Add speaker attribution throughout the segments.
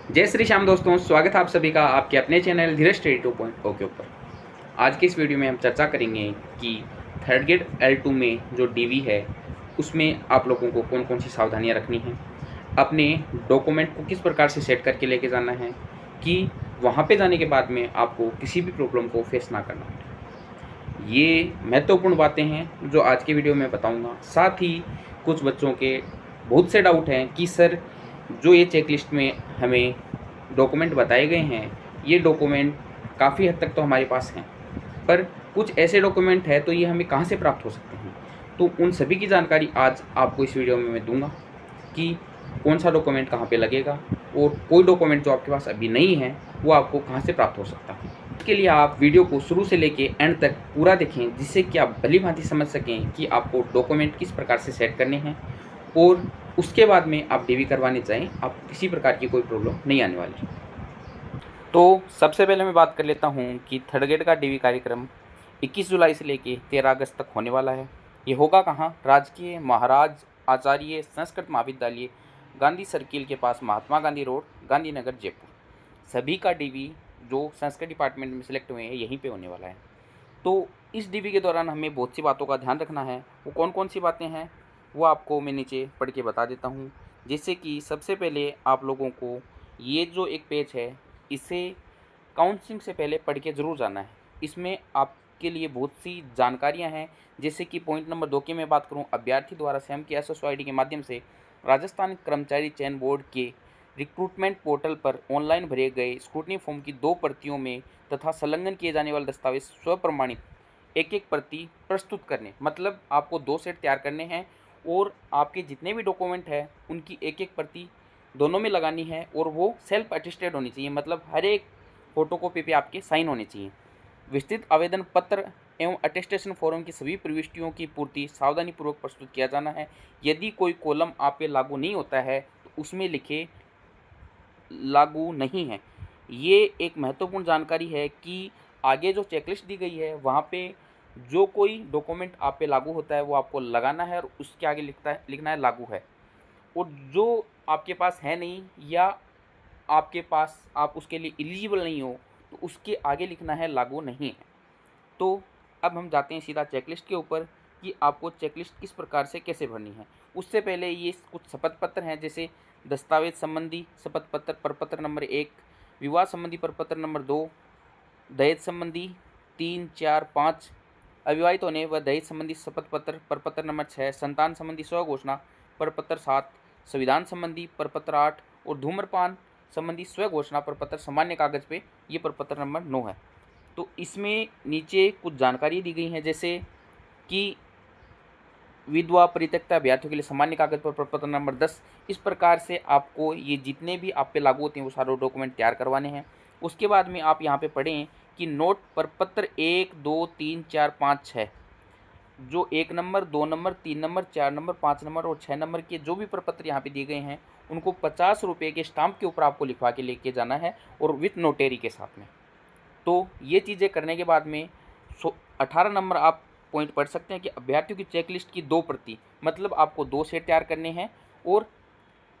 Speaker 1: जय श्री श्याम दोस्तों, स्वागत है आप सभी का आपके अपने चैनल धीरज स्टडी 2.0 के ऊपर। आज की इस वीडियो में हम चर्चा करेंगे कि थर्ड ग्रेड L2 में जो डीवी है उसमें आप लोगों को कौन कौन सी सावधानियां रखनी हैं, अपने डॉक्यूमेंट को किस प्रकार से सेट करके लेके जाना है कि वहाँ पे जाने के बाद में आपको किसी भी प्रॉब्लम को फेस ना करना पड़े। ये महत्वपूर्ण बातें हैं जो आज की वीडियो में बताऊँगा। साथ ही कुछ बच्चों के बहुत से डाउट हैं कि सर जो ये चेकलिस्ट में हमें डॉक्यूमेंट बताए गए हैं, ये डॉक्यूमेंट काफ़ी हद तक तो हमारे पास हैं, पर कुछ ऐसे डॉक्यूमेंट है तो ये हमें कहाँ से प्राप्त हो सकते हैं। तो उन सभी की जानकारी आज आपको इस वीडियो में मैं दूंगा कि कौन सा डॉक्यूमेंट कहाँ पे लगेगा और कोई डॉक्यूमेंट जो आपके पास अभी नहीं है वो आपको कहाँ से प्राप्त हो सकता है। इसके लिए आप वीडियो को शुरू से लेके एंड तक पूरा देखें, जिससे कि आप भली भांति समझ सकें कि आपको डॉक्यूमेंट किस प्रकार से सेट करने हैं और उसके बाद में आप डीवी करवाने चाहें, आपको किसी प्रकार की कोई प्रॉब्लम नहीं आने वाली। तो सबसे पहले मैं बात कर लेता हूं कि थर्ड ग्रेड का डीवी कार्यक्रम 21 जुलाई से लेके 13 अगस्त तक होने वाला है। ये होगा कहाँ? राजकीय महाराज आचार्य संस्कृत महाविद्यालय, गांधी सर्किल के पास, महात्मा गांधी रोड, गांधीनगर, जयपुर। सभी का डीवी जो संस्कृत डिपार्टमेंट में सिलेक्ट हुए हैं यहीं पे होने वाला है। तो इस डीवी के दौरान हमें बहुत सी बातों का ध्यान रखना है। वो कौन कौन सी बातें हैं वो आपको मैं नीचे पढ़ के बता देता हूँ। जैसे कि सबसे पहले आप लोगों को ये जो एक पेज है इसे काउंसलिंग से पहले पढ़ के ज़रूर जाना है। इसमें आपके लिए बहुत सी जानकारियां हैं। जैसे कि पॉइंट नंबर 2 की मैं बात करूं, अभ्यर्थी द्वारा स्वयं की SSO ID के माध्यम से राजस्थान कर्मचारी चयन बोर्ड के रिक्रूटमेंट पोर्टल पर ऑनलाइन भरे गए स्क्रूटनी फॉर्म की 2 प्रतियों में तथा संलग्न किए जाने वाले दस्तावेज स्वप्रमाणित एक एक प्रति प्रस्तुत करने। मतलब आपको 2 सेट तैयार करने हैं और आपके जितने भी डॉक्यूमेंट हैं उनकी एक एक प्रति दोनों में लगानी है और वो सेल्फ अटेस्टेड होनी चाहिए। मतलब हर एक फोटोकॉपी पे आपके साइन होने चाहिए। विस्तृत आवेदन पत्र एवं अटेस्टेशन फॉर्म की सभी प्रविष्टियों की पूर्ति सावधानीपूर्वक प्रस्तुत किया जाना है। यदि कोई कॉलम आप पे लागू नहीं होता है तो उसमें लिखे लागू नहीं है। ये एक महत्वपूर्ण जानकारी है कि आगे जो चेकलिस्ट दी गई है वहाँ पे जो कोई डॉक्यूमेंट आप पे लागू होता है वो आपको लगाना है और उसके आगे लिखना है लागू है। और जो आपके पास है नहीं या आपके पास आप उसके लिए एलिजिबल नहीं हो तो उसके आगे लिखना है लागू नहीं है। तो अब हम जाते हैं सीधा चेकलिस्ट के ऊपर कि आपको चेकलिस्ट किस प्रकार से कैसे भरनी है। उससे पहले ये कुछ शपथ पत्र हैं, जैसे दस्तावेज संबंधी शपथ पत्र प्रपत्र नंबर 1, विवाह संबंधी प्रपत्र नंबर 2, दहेज संबंधी 3, 4, 5, अविवाहित होने व दहेज संबंधी शपथ पत्र प्रपत्र नंबर 6, संतान संबंधी स्वघोषणा प्रपत्र 7, संविधान संबंधी प्रपत्र 8 और धूम्रपान संबंधी स्वघोषणा प्रपत्र सामान्य कागज पे ये प्रपत्र नंबर 9 है। तो इसमें नीचे कुछ जानकारी दी गई है, जैसे कि विधवा परित्यक्ता अभ्यर्थियों के लिए सामान्य कागज पर प्रपत्र नंबर 10। इस प्रकार से आपको ये जितने भी आप पे लागू होते हैं वो सारे डॉक्यूमेंट तैयार करवाने हैं। उसके बाद में आप यहाँ पे पढ़ें कि नोट प्रपत्र 1, 2, 3, 4, 5, 6 जो 1 number, 2 number, 3 number, 4 number, 5 number और 6 नंबर के जो भी प्रपत्र यहाँ पे दिए गए हैं उनको 50 रुपये के स्टाम्प के ऊपर आपको लिखवा के लेके जाना है और विथ नोटेरी के साथ में। तो ये चीज़ें करने के बाद में 18 नंबर आप पॉइंट पढ़ सकते हैं कि अभ्यर्थियों की चेकलिस्ट की 2 प्रति, मतलब आपको 2 सेट तैयार करने हैं। और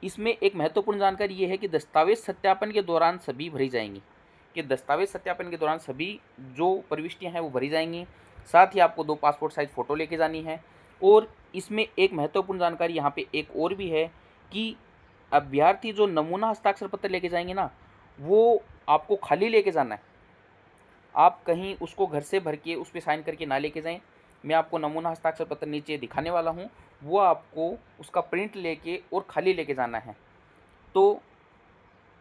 Speaker 1: इसमें एक महत्वपूर्ण जानकारी ये है कि दस्तावेज सत्यापन के दौरान सभी भरी जाएंगी, कि दस्तावेज सत्यापन के दौरान सभी जो प्रविष्टियां हैं वो भरी जाएंगी। साथ ही आपको 2 पासपोर्ट साइज फ़ोटो लेके जानी है। और इसमें एक महत्वपूर्ण जानकारी यहाँ पे एक और भी है कि अभ्यर्थी जो नमूना हस्ताक्षर पत्र लेके जाएंगे ना, वो आपको खाली लेके जाना है। आप कहीं उसको घर से भर के उस पर साइन करके ना लेके जाएं। मैं आपको नमूना हस्ताक्षर पत्र नीचे दिखाने वाला हूँ, वो आपको उसका प्रिंट लेके और खाली लेके जाना है। तो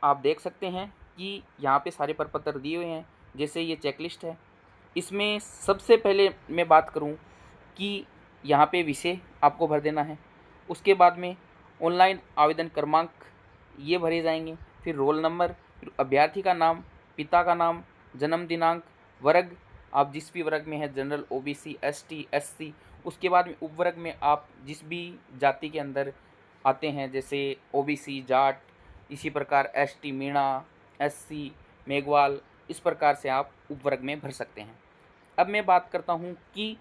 Speaker 1: आप देख सकते हैं कि यहाँ पे सारे प्रपत्र दिए हुए हैं। जैसे ये चेकलिस्ट है, इसमें सबसे पहले मैं बात करूँ कि यहाँ पे विषय आपको भर देना है। उसके बाद में ऑनलाइन आवेदन क्रमांक ये भरे जाएंगे, फिर रोल नंबर, फिर अभ्यर्थी का नाम, पिता का नाम, जन्म दिनांक, वर्ग आप जिस भी वर्ग में है, जनरल, OBC, ST, SC। उसके बाद में उपवर्ग में आप जिस भी जाति के अंदर आते हैं, जैसे OBC जाट, इसी प्रकार ST मीणा, SC मेघवाल, इस प्रकार से आप उपवर्ग में भर सकते हैं। अब मैं बात करता हूँ कि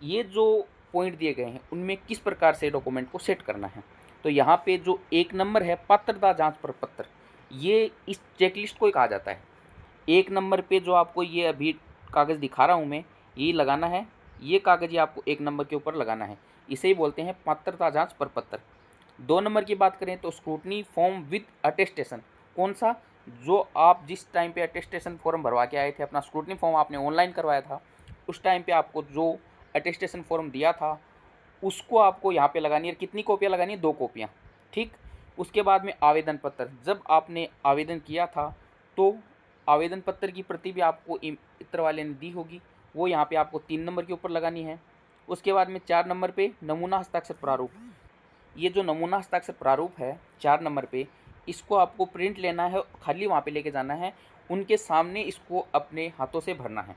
Speaker 1: ये जो पॉइंट दिए गए हैं उनमें किस प्रकार से डॉक्यूमेंट को सेट करना है। तो यहाँ पे जो 1 नंबर है पात्रता जांच प्रपत्र, ये इस चेकलिस्ट को ही कहा जाता है। 1 नंबर पे जो आपको ये अभी कागज़ दिखा रहा हूँ मैं, ये लगाना है, ये कागज़ ही आपको 1 नंबर के ऊपर लगाना है। इसे ही बोलते हैं पात्रता जाँच प्रपत्र। 2 नंबर की बात करें तो स्क्रूटनी फॉर्म विद अटेस्टेशन। कौन-सा? जो आप जिस टाइम पे अटेस्टेशन फॉर्म भरवा के आए थे, अपना स्क्रूटनी फॉर्म आपने ऑनलाइन करवाया था, उस टाइम पे आपको जो अटेस्टेशन फॉर्म दिया था, उसको आपको यहाँ पे लगानी है। कितनी कॉपियाँ लगानी है? 2 कॉपियाँ, ठीक। उसके बाद में आवेदन पत्र, जब आपने आवेदन किया था तो आवेदन पत्र की प्रति भी आपको इत्र वाले ने दी होगी, वो यहाँ पे आपको 3 नंबर के ऊपर लगानी है। उसके बाद में 4 नंबर पे नमूना हस्ताक्षर प्रारूप। ये जो नमूना हस्ताक्षर प्रारूप है 4 नंबर पे, इसको आपको प्रिंट लेना है, खाली वहाँ पे लेके जाना है, उनके सामने इसको अपने हाथों से भरना है।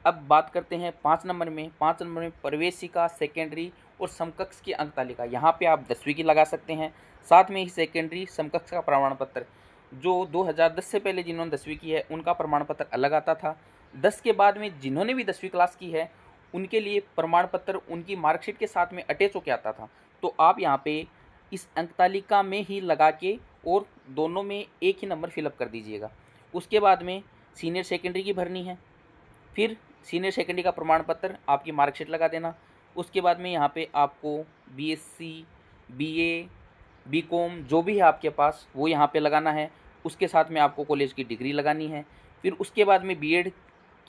Speaker 1: अब बात करते हैं 5 नंबर में। 5 नंबर में प्रवेशिका, सेकेंडरी और समकक्ष की अंक तालिका। यहाँ पे आप 10वीं की लगा सकते हैं, साथ में ही सेकेंडरी समकक्ष का प्रमाण पत्र। जो 2010 से पहले जिन्होंने 10वीं की है उनका प्रमाण पत्र अलग आता था। 10 के बाद में जिन्होंने भी 10वीं क्लास की है उनके लिए प्रमाण पत्र उनकी मार्कशीट के साथ में अटैच होकर आता था। तो आप यहाँ पे इस अंक तालिका में ही लगा के और दोनों में एक ही नंबर फिलअप कर दीजिएगा। उसके बाद में सीनियर सेकेंडरी की भरनी है, फिर सीनियर सेकेंडरी का प्रमाण पत्र, आपकी मार्कशीट लगा देना। उसके बाद में यहाँ पे आपको बीएससी, बीए, बीकॉम जो भी है आपके पास वो यहाँ पे लगाना है। उसके साथ में आपको कॉलेज की डिग्री लगानी है। फिर उसके बाद में बीएड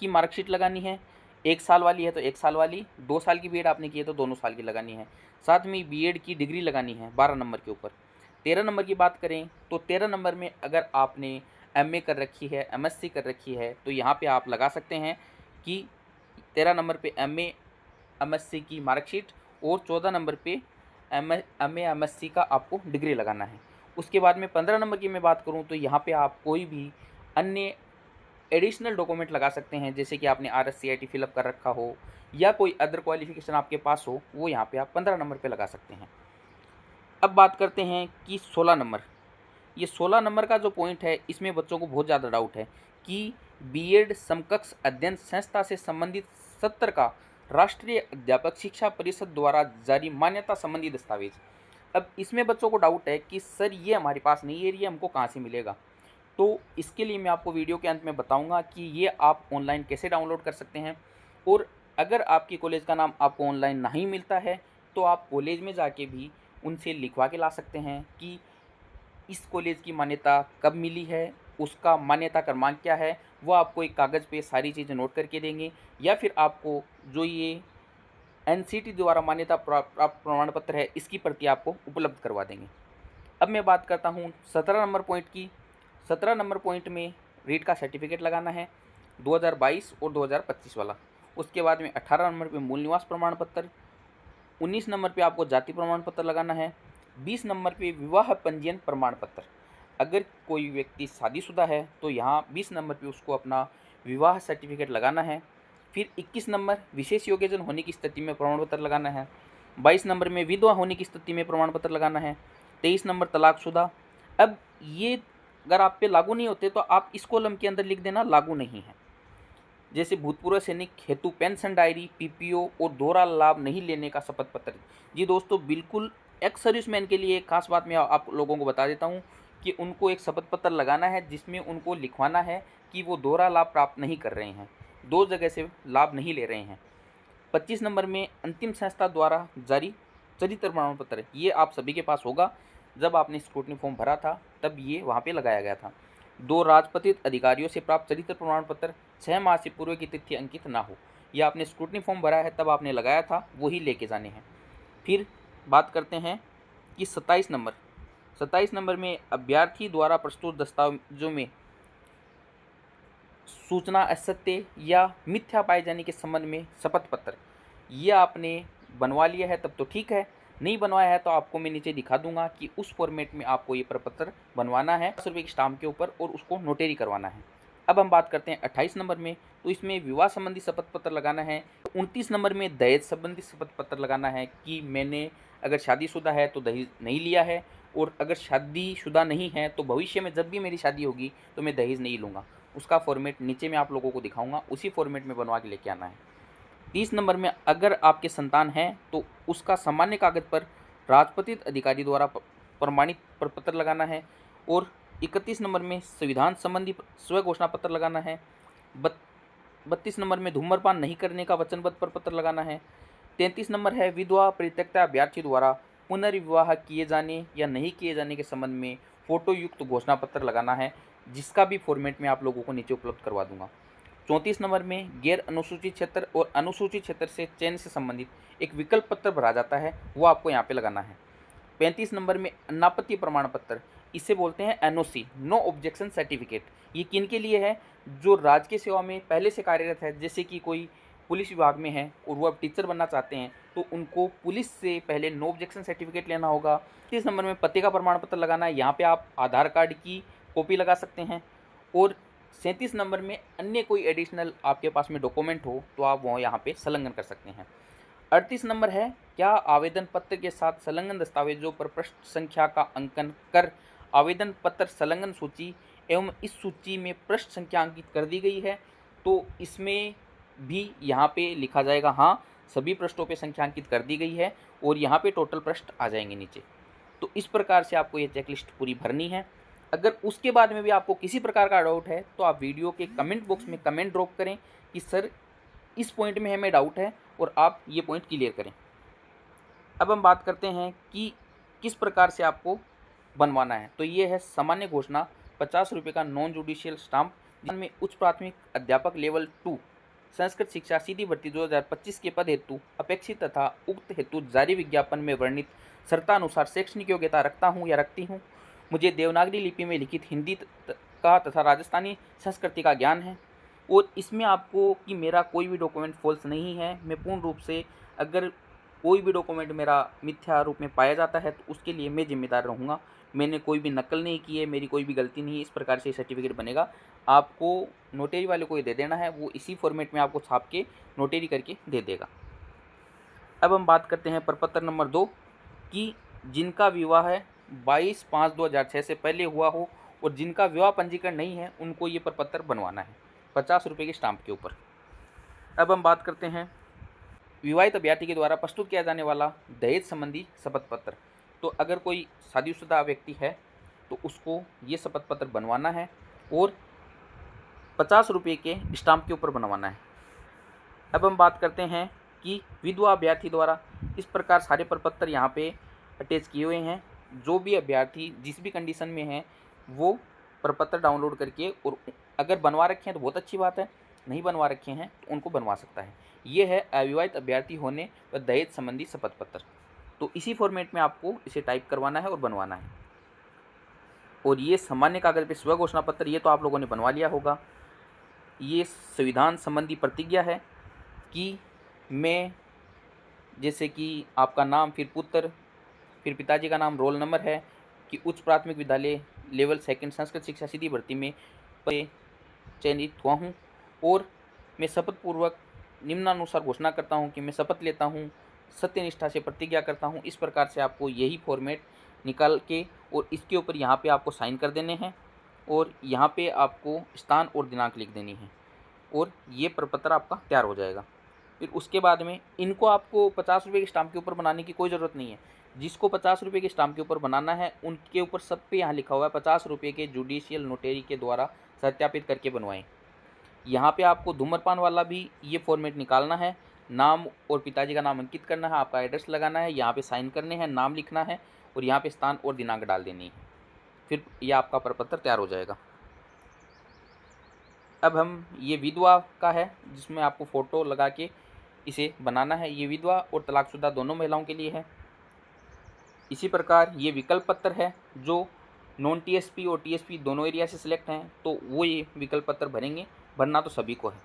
Speaker 1: की मार्कशीट लगानी है। 1 साल वाली है तो 1 साल वाली, 2 साल की बीएड आपने की है तो दोनों साल की लगानी है। साथ में बीएड की डिग्री लगानी है 12 नंबर के ऊपर। 13 नंबर की बात करें तो 13 नंबर में अगर आपने एमए कर रखी है, एमएससी कर रखी है तो यहाँ पे आप लगा सकते हैं कि 13 नंबर पे एमए, एमएससी की मार्कशीट और 14 नंबर पे एमए, एमएससी का आपको डिग्री लगाना है। उसके बाद में 15 नंबर की मैं बात करूँ तो यहाँ पे आप कोई भी अन्य एडिशनल डॉक्यूमेंट लगा सकते हैं, जैसे कि आपने RSCIT फिलअप कर रखा हो या कोई अदर क्वालिफिकेशन आपके पास हो, वो यहाँ पे आप 15 नंबर पे लगा सकते हैं। अब बात करते हैं कि 16 नंबर। ये 16 नंबर का जो पॉइंट है इसमें बच्चों को बहुत ज़्यादा डाउट है कि बीएड समकक्ष अध्ययन संस्था से संबंधित सत्र का राष्ट्रीय अध्यापक शिक्षा परिषद द्वारा जारी मान्यता संबंधी दस्तावेज। अब इसमें बच्चों को डाउट है कि सर ये हमारे पास नहीं है, ये हमको कहाँ से मिलेगा? तो इसके लिए मैं आपको वीडियो के अंत में बताऊंगा कि ये आप ऑनलाइन कैसे डाउनलोड कर सकते हैं। और अगर आपकी कॉलेज का नाम आपको ऑनलाइन नहीं मिलता है तो आप कॉलेज में जाके भी उनसे लिखवा के ला सकते हैं कि इस कॉलेज की मान्यता कब मिली है, उसका मान्यता क्रमांक क्या है। वो आपको एक कागज़ पे सारी चीज़ें नोट करके देंगे, या फिर आपको जो ये एनसीटी द्वारा मान्यता प्राप्त प्रमाण पत्र है इसकी प्रति आपको उपलब्ध करवा देंगे। अब मैं बात करता हूँ 17 नंबर पॉइंट की। 17 नंबर पॉइंट में रीट का सर्टिफिकेट लगाना है 2022 और 2025 वाला। उसके बाद में 18 नंबर पे मूल निवास प्रमाण पत्र, 19 नंबर पे आपको जाति प्रमाण पत्र लगाना है, 20 नंबर पे विवाह पंजीयन प्रमाण पत्र। अगर कोई व्यक्ति शादीशुदा है तो यहाँ 20 नंबर पे उसको अपना विवाह सर्टिफिकेट लगाना है। फिर 21 नंबर विशेष योग्यजन होने की स्थिति में प्रमाण पत्र लगाना है। 22 नंबर में विधवा होने की स्थिति में प्रमाण पत्र लगाना है। 23 नंबर तलाकशुदा। अब ये अगर आप पे लागू नहीं होते तो आप इस कॉलम के अंदर लिख देना लागू नहीं है। जैसे भूतपूर्व सैनिक हेतु पेंशन डायरी, पीपीओ और दोहरा लाभ नहीं लेने का शपथ पत्र। जी दोस्तों, बिल्कुल एक्स सर्विसमैन के लिए एक खास बात मैं आप लोगों को बता देता हूँ कि उनको एक शपथ पत्र लगाना है जिसमें उनको लिखवाना है कि वो दोहरा लाभ प्राप्त नहीं कर रहे हैं, 2 जगह से लाभ नहीं ले रहे हैं। 25 नंबर में अंतिम संस्था द्वारा जारी चरित्र प्रमाण पत्र। ये आप सभी के पास होगा, जब आपने स्क्रूटनी फॉर्म भरा था तब ये वहाँ पे लगाया गया था। 2 राजपत्रित अधिकारियों से प्राप्त चरित्र प्रमाण पत्र 6 माह से पूर्व की तिथि अंकित ना हो। ये आपने स्क्रूटनी फॉर्म भरा है तब आपने लगाया था, वही लेके जाने हैं। फिर बात करते हैं कि 27 नंबर में अभ्यर्थी द्वारा प्रस्तुत दस्तावेजों में सूचना असत्य या मिथ्या पाए जाने के संबंध में शपथ पत्र। ये आपने बनवा लिया है तब तो ठीक है, नहीं बनवाया है तो आपको मैं नीचे दिखा दूंगा कि उस फॉर्मेट में आपको ये प्रपत्र बनवाना है 10 रुपये की स्टाम्प के ऊपर और उसको नोटेरी करवाना है। अब हम बात करते हैं 28 नंबर में, तो इसमें विवाह संबंधी शपथ पत्र लगाना है। 29 नंबर में दहेज संबंधी शपथ पत्र लगाना है कि मैंने अगर शादीशुदा है तो दहेज नहीं लिया है, और अगर शादीशुदा नहीं है तो भविष्य में जब भी मेरी शादी होगी तो मैं दहेज नहीं लूँगा। उसका फॉर्मेट नीचे मैं आप लोगों को दिखाऊंगा, उसी फॉर्मेट में बनवा के लेके आना है। 30 नंबर में अगर आपके संतान हैं तो उसका सामान्य कागज पर राजपत्रित अधिकारी द्वारा प्रमाणित प्रपत्र लगाना है। और 31 नंबर में संविधान संबंधी स्व घोषणा पत्र लगाना है। 32 नंबर में धूम्रपान नहीं करने का वचनबद्ध प्रपत्र लगाना है। 33 नंबर है विधवा परित्यक्ता अभ्यर्थी द्वारा पुनर्विवाह किए जाने या नहीं किए जाने के संबंध में फोटो युक्त घोषणा पत्र लगाना है, जिसका भी फॉर्मेट मैं आप लोगों को नीचे उपलब्ध करवा दूंगा। 34 नंबर में गैर अनुसूचित क्षेत्र और अनुसूचित क्षेत्र से चयन से संबंधित एक विकल्प पत्र भरा जाता है, वो आपको यहाँ पे लगाना है। 35 नंबर में अनापत्ति प्रमाण पत्र, इसे बोलते हैं एनओसी, नो ऑब्जेक्शन सर्टिफिकेट। ये किन के लिए है? जो राजकीय सेवा में पहले से कार्यरत है, जैसे कि कोई पुलिस विभाग में है और वो अब टीचर बनना चाहते हैं, तो उनको पुलिस से पहले नो ऑब्जेक्शन सर्टिफिकेट लेना होगा। 30 नंबर में पते का प्रमाण पत्र लगाना है, यहाँ पे आप आधार कार्ड की कॉपी लगा सकते हैं। और 37 नंबर में अन्य कोई एडिशनल आपके पास में डॉक्यूमेंट हो तो आप वो यहाँ पे संलग्न कर सकते हैं। 38 नंबर है क्या आवेदन पत्र के साथ संलग्न दस्तावेजों पर पृष्ठ संख्या का अंकन कर आवेदन पत्र संलग्न सूची एवं इस सूची में पृष्ठ संख्या अंकित कर दी गई है, तो इसमें भी यहाँ पे लिखा जाएगा हाँ सभी पृष्ठों पे संख्या अंकित कर दी गई है और यहाँ पे टोटल पृष्ठ आ जाएंगे नीचे। तो इस प्रकार से आपको ये चेकलिस्ट पूरी भरनी है। अगर उसके बाद में भी आपको किसी प्रकार का डाउट है तो आप वीडियो के कमेंट बॉक्स में कमेंट ड्रॉप करें कि सर इस पॉइंट में हमें डाउट है और आप ये पॉइंट क्लियर करें। अब हम बात करते हैं कि किस प्रकार से आपको बनवाना है। तो ये है सामान्य घोषणा, 50 रुपये का नॉन जुडिशियल स्टाम्प, जिसमें उच्च प्राथमिक अध्यापक लेवल 2 संस्कृत शिक्षा सीधी भर्ती 2025 के पद हेतु अपेक्षित तथा उक्त हेतु जारी विज्ञापन में वर्णित शर्तानुसार शैक्षणिक योग्यता रखता हूँ या रखती हूँ। मुझे देवनागरी लिपि में लिखित हिंदी का तथा राजस्थानी संस्कृति का ज्ञान है। और इसमें आपको कि मेरा कोई भी डॉक्यूमेंट फॉल्स नहीं है, मैं पूर्ण रूप से अगर कोई भी डॉक्यूमेंट मेरा मिथ्या रूप में पाया जाता है तो उसके लिए मैं जिम्मेदार रहूँगा। मैंने कोई भी नकल नहीं की है, मेरी कोई भी गलती नहीं है, इस प्रकार से सर्टिफिकेट बनेगा। आपको नोटेरी वाले को ये दे देना है, वो इसी फॉर्मेट में आपको छाप के नोटेरी करके दे देगा। अब हम बात करते हैं प्रपत्र नंबर 2 कि जिनका विवाह है 22/5/2006 से पहले हुआ हो और जिनका विवाह पंजीकरण नहीं है उनको ये प्रपत्र बनवाना है 50 रुपये के स्टाम्प के ऊपर। अब हम बात करते हैं विवाहित अभ्यर्थी के द्वारा प्रस्तुत किया जाने वाला दहेज संबंधी शपथ पत्र। तो अगर कोई शादीशुदा व्यक्ति है तो उसको ये शपथ पत्र बनवाना है और 50 रुपये के स्टाम्प के ऊपर बनवाना है। अब हम बात करते हैं कि विधवा अभ्यर्थी द्वारा इस प्रकार सारे प्रपत्र यहाँ पे अटैच किए हुए हैं। जो भी अभ्यर्थी जिस भी कंडीशन में है वो प्रपत्र डाउनलोड करके, और अगर बनवा रखे हैं तो बहुत अच्छी बात है, नहीं बनवा रखे हैं तो उनको बनवा सकता है। ये है अविवाहित अभ्यर्थी होने व दहेज संबंधी शपथ पत्र। तो इसी फॉर्मेट में आपको इसे टाइप करवाना है और बनवाना है। और ये सामान्य कागज पे स्व घोषणा पत्र, ये तो आप लोगों ने बनवा लिया होगा। ये संविधान संबंधी प्रतिज्ञा है कि मैं, जैसे कि आपका नाम, फिर पुत्र, फिर पिताजी का नाम, रोल नंबर है कि उच्च प्राथमिक विद्यालय लेवल 2 संस्कृत शिक्षा सीधी भर्ती में चयनित हुआ हूँ और मैं शपथ पूर्वक निम्नानुसार घोषणा करता हूँ कि मैं शपथ लेता हूँ, सत्यनिष्ठा से प्रतिज्ञा करता हूँ। इस प्रकार से आपको यही फॉर्मेट निकाल के और इसके ऊपर यहाँ पे आपको साइन कर देने हैं और यहाँ पे आपको स्थान और दिनांक लिख देनी है और ये प्रपत्र आपका तैयार हो जाएगा। फिर उसके बाद में इनको आपको 50 रुपये के स्टाम्प के ऊपर बनाने की कोई ज़रूरत नहीं है। जिसको 50 रुपये के स्टाम्प के ऊपर बनाना है उनके ऊपर सब पे यहाँ लिखा हुआ है 50 रुपये के जुडिशियल नोटेरी के द्वारा सत्यापित करके बनवाएं। यहाँ पे आपको धूम्रपान वाला भी ये फॉर्मेट निकालना है, नाम और पिताजी का नाम अंकित करना है, आपका एड्रेस लगाना है, यहाँ पे साइन करने हैं, नाम लिखना है और यहाँ पे स्थान और दिनांक डाल देनी है। फिर यह आपका प्रपत्र तैयार हो जाएगा। अब हम ये विधवा का है जिसमें आपको फ़ोटो लगा के इसे बनाना है। ये विधवा और तलाकशुदा दोनों महिलाओं के लिए है। इसी प्रकार ये विकल्प पत्र है जो नॉन टीएसपी और टीएसपी दोनों एरिया से सिलेक्ट हैं तो वो ये विकल्प पत्र भरेंगे, भरना तो सभी को है।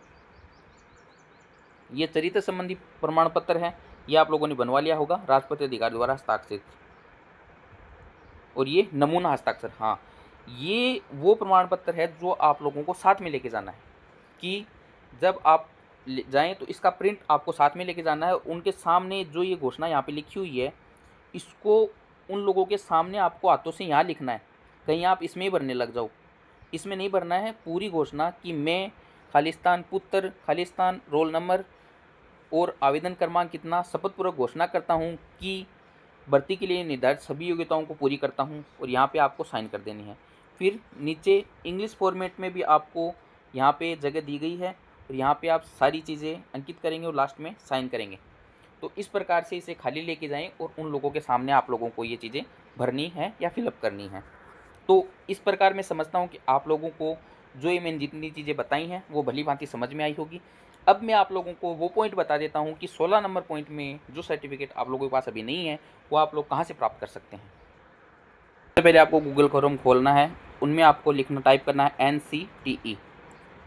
Speaker 1: ये चरित्र संबंधी प्रमाण पत्र है, ये आप लोगों ने बनवा लिया होगा राष्ट्रपति अधिकारी द्वारा हस्ताक्षरित। और ये नमूना हस्ताक्षर, हाँ ये वो प्रमाण पत्र है जो आप लोगों को साथ में लेके जाना है कि जब आप जाएं तो इसका प्रिंट आपको साथ में लेके जाना है। उनके सामने जो ये घोषणा यहाँ पे लिखी हुई है इसको उन लोगों के सामने आपको हाथों से यहाँ लिखना है, कहीं आप इसमें ही भरने लग जाओ। इसमें नहीं भरना है, पूरी घोषणा कि मैं खालिस्तान पुत्र, खालिस्तान रोल नंबर और आवेदन क्रमांक कितना, शपथपूर्वक घोषणा करता हूँ कि भर्ती के लिए निर्धारित सभी योग्यताओं को पूरी करता हूँ और यहाँ पे आपको साइन कर देनी है। फिर नीचे इंग्लिश फॉर्मेट में भी आपको यहाँ पे जगह दी गई है और यहाँ पे आप सारी चीज़ें अंकित करेंगे और लास्ट में साइन करेंगे। तो इस प्रकार से इसे खाली लेके जाएं और उन लोगों के सामने आप लोगों को ये चीज़ें भरनी है या फिलअप करनी है। तो इस प्रकार मैं समझता हूँ कि आप लोगों को जो ये मैंने जितनी चीज़ें बताई हैं वो भली भांति समझ में आई होगी। अब मैं आप लोगों को वो पॉइंट बता देता हूँ कि 16 नंबर पॉइंट में जो सर्टिफिकेट आप लोगों के पास अभी नहीं है वो आप लोग कहाँ से प्राप्त कर सकते हैं। सबसे पहले आपको गूगल क्रोम खोलना है, उनमें आपको लिखना टाइप करना है NCTE।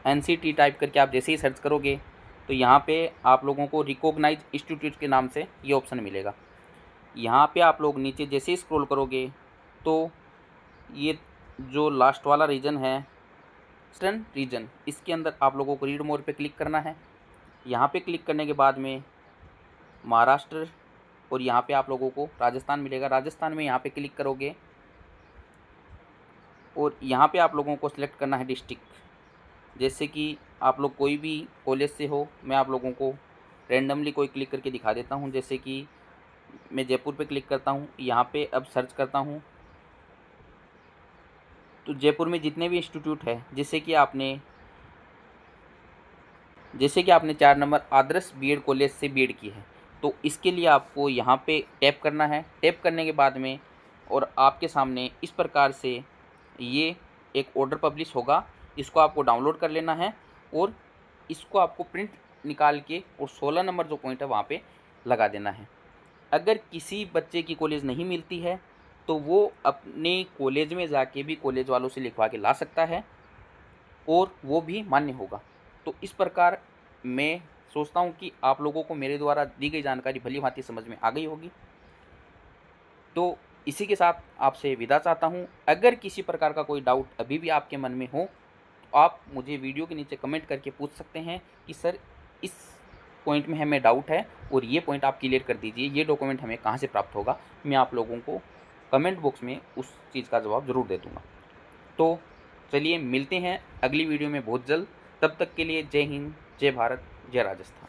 Speaker 1: NCTE टाइप करके आप जैसे ही सर्च करोगे तो यहाँ पे आप लोगों को रिकॉग्नाइज इंस्टीट्यूट के नाम से ये ऑप्शन मिलेगा। यहाँ पे आप लोग नीचे जैसे ही स्क्रॉल करोगे तो ये जो लास्ट वाला रीजन है ईस्टर्न रीजन, इसके अंदर आप लोगों को रीड मोर पे क्लिक करना है। यहाँ पे क्लिक करने के बाद में महाराष्ट्र और यहाँ पे आप लोगों को राजस्थान मिलेगा। राजस्थान में यहाँ पे क्लिक करोगे और यहाँ पे आप लोगों को सिलेक्ट करना है डिस्ट्रिक्ट। जैसे कि आप लोग कोई भी कॉलेज से हो, मैं आप लोगों को रेंडमली कोई क्लिक करके दिखा देता हूँ। जैसे कि मैं जयपुर पे क्लिक करता हूँ, यहाँ पे अब सर्च करता हूँ तो जयपुर में जितने भी इंस्टीट्यूट है जैसे कि आपने 4 नंबर आदर्श बीएड कॉलेज से बीएड की है तो इसके लिए आपको यहाँ पे टैप करना है। टैप करने के बाद में और आपके सामने इस प्रकार से ये एक ऑर्डर पब्लिश होगा। इसको आपको डाउनलोड कर लेना है और इसको आपको प्रिंट निकाल के और 16 नंबर जो पॉइंट है वहाँ पे लगा देना है। अगर किसी बच्चे की कॉलेज नहीं मिलती है तो वो अपने कॉलेज में जाके भी कॉलेज वालों से लिखवा के ला सकता है और वो भी मान्य होगा। तो इस प्रकार मैं सोचता हूँ कि आप लोगों को मेरे द्वारा दी गई जानकारी भली भांति समझ में आ गई होगी। तो इसी के साथ आपसे विदा चाहता हूँ। अगर किसी प्रकार का कोई डाउट अभी भी आपके मन में हो तो आप मुझे वीडियो के नीचे कमेंट करके पूछ सकते हैं कि सर इस पॉइंट में हमें डाउट है और ये पॉइंट आप क्लियर कर दीजिए, ये डॉक्यूमेंट हमें कहाँ से प्राप्त होगा। मैं आप लोगों को कमेंट बॉक्स में उस चीज़ का जवाब ज़रूर दे दूँगा। तो चलिए मिलते हैं अगली वीडियो में बहुत जल्द। तब तक के लिए जय हिंद, जय भारत, जय राजस्थान।